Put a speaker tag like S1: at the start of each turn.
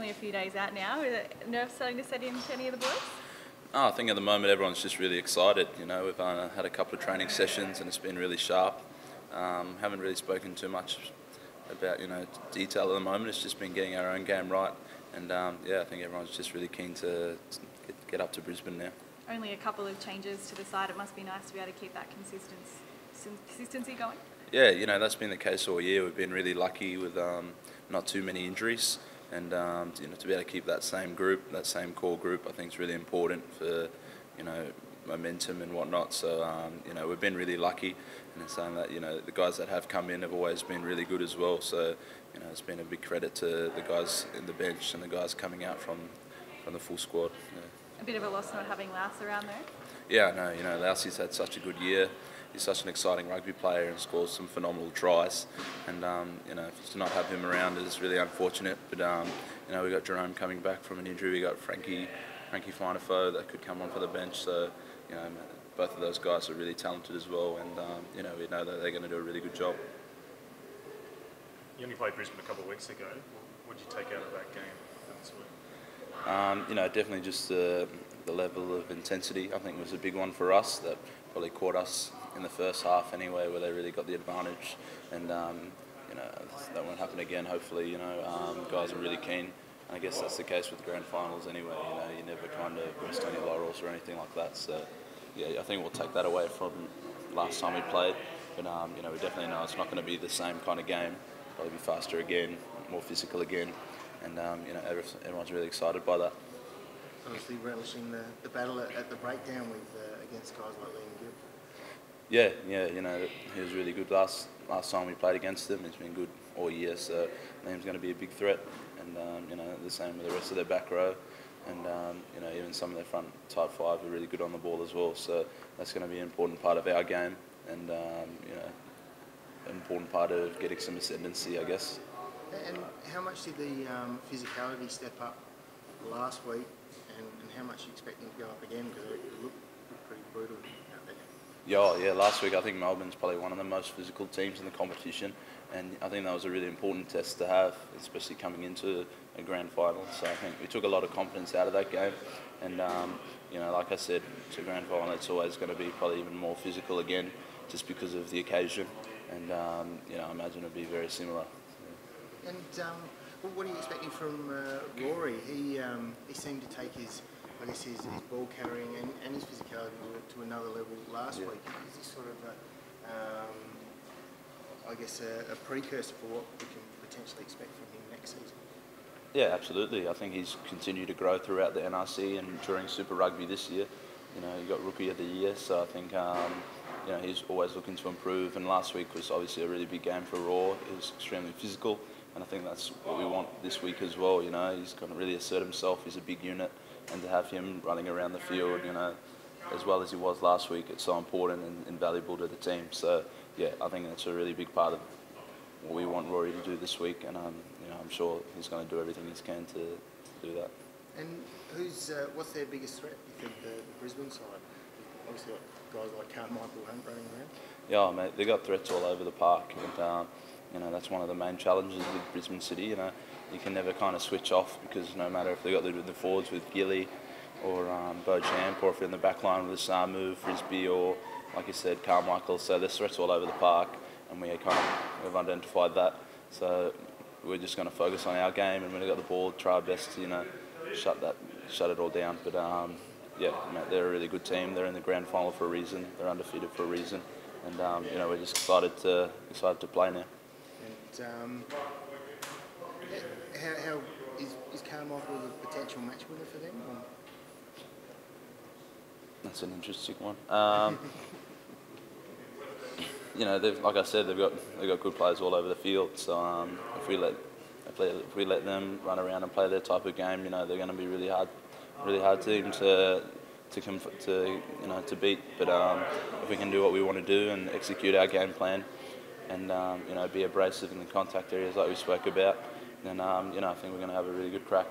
S1: only a few days out now. Is it nerves starting to set in to any of the boys?
S2: I think at the moment everyone's just really excited. You know, we've had a couple of training sessions and it's been really sharp. Haven't really spoken too much about detail at the moment. It's just been getting our own game right, and I think everyone's just really keen to get up to Brisbane now.
S1: Only a couple of changes to the side. It must be nice to be able to keep that consistency going.
S2: Yeah, that's been the case all year. We've been really lucky with not too many injuries, and to be able to keep that same group, that same core group, I think is really important for momentum and whatnot. So we've been really lucky, and in saying that, the guys that have come in have always been really good as well. So it's been a big credit to the guys in the bench and the guys coming out from the full squad. Yeah.
S1: A bit of a loss not having Laus around there.
S2: Yeah, no, Lausie's had such a good year. He's such an exciting rugby player and scores some phenomenal tries. And to not have him around is really unfortunate. But we got Jerome coming back from an injury. We got Frankie Finefo that could come on for the bench. So both of those guys are really talented as well. And we know that they're going to do a really good job.
S3: You only played Brisbane a couple of weeks ago. What did you take out of that game this week?
S2: Definitely just the level of intensity, I think, was a big one for us. That probably caught us in the first half anyway, where they really got the advantage. And that won't happen again. Hopefully, guys are really keen. And I guess that's the case with grand finals anyway. You never kind of rest on your laurels or anything like that. So I think we'll take that away from last time we played. But we definitely know it's not going to be the same kind of game. Probably be faster again, more physical again. And everyone's really excited by that.
S4: Obviously relishing the battle at the breakdown against guys like Liam Gill.
S2: Yeah, he was really good last time we played against him. He's been good all year, so Liam's going to be a big threat. And the same with the rest of their back row. And even some of their front type five are really good on the ball as well. So that's going to be an important part of our game, and an important part of getting some ascendancy, I guess.
S4: And how much did the physicality step up last week, and how much are you expecting to go up again? Because it looked pretty brutal out there.
S2: Yeah, last week I think Melbourne's probably one of the most physical teams in the competition, and I think that was a really important test to have, especially coming into a grand final. So I think we took a lot of confidence out of that game, and like I said, to grand final it's always going to be probably even more physical again, just because of the occasion, and I imagine it'll be very similar.
S4: And what are you expecting from Rory? He seemed to take his ball carrying and his physicality to another level last week. Is this sort of a precursor for what we can potentially expect from him next season?
S2: Yeah, absolutely. I think he's continued to grow throughout the NRC and during Super Rugby this year. He got Rookie of the Year, so I think he's always looking to improve. And last week was obviously a really big game for Raw. It was extremely physical. And I think that's what we want this week as well. He's going to really assert himself. He's a big unit, and to have him running around the field, as well as he was last week, it's so important and invaluable to the team. So I think that's a really big part of what we want Rory to do this week, and I'm sure he's going to do everything he can to do that.
S4: And what's their biggest threat? You think the Brisbane side? Obviously, got guys like Carmichael Hunt running around.
S2: Yeah, mate, they've got threats all over the park, and that's one of the main challenges with Brisbane City. You can never kind of switch off, because no matter if they've got the forwards with Gilly or Beauchamp, or if they're in the back line with Samu, Frisbee, or like you said, Carmichael. So there's threats all over the park, and we've identified that. So we're just going to focus on our game, and when we've got the ball, try our best to shut it all down. But mate, they're a really good team. They're in the grand final for a reason. They're undefeated for a reason, and we're just excited to play now.
S4: And how is Carmichael the potential match winner for them? Or?
S2: That's an interesting one. Like I said, they've got good players all over the field. So if we let them run around and play their type of game, they're going to be really hard team to beat. But if we can do what we want to do and execute our game plan, and be abrasive in the contact areas like we spoke about, then I think we're going to have a really good crack.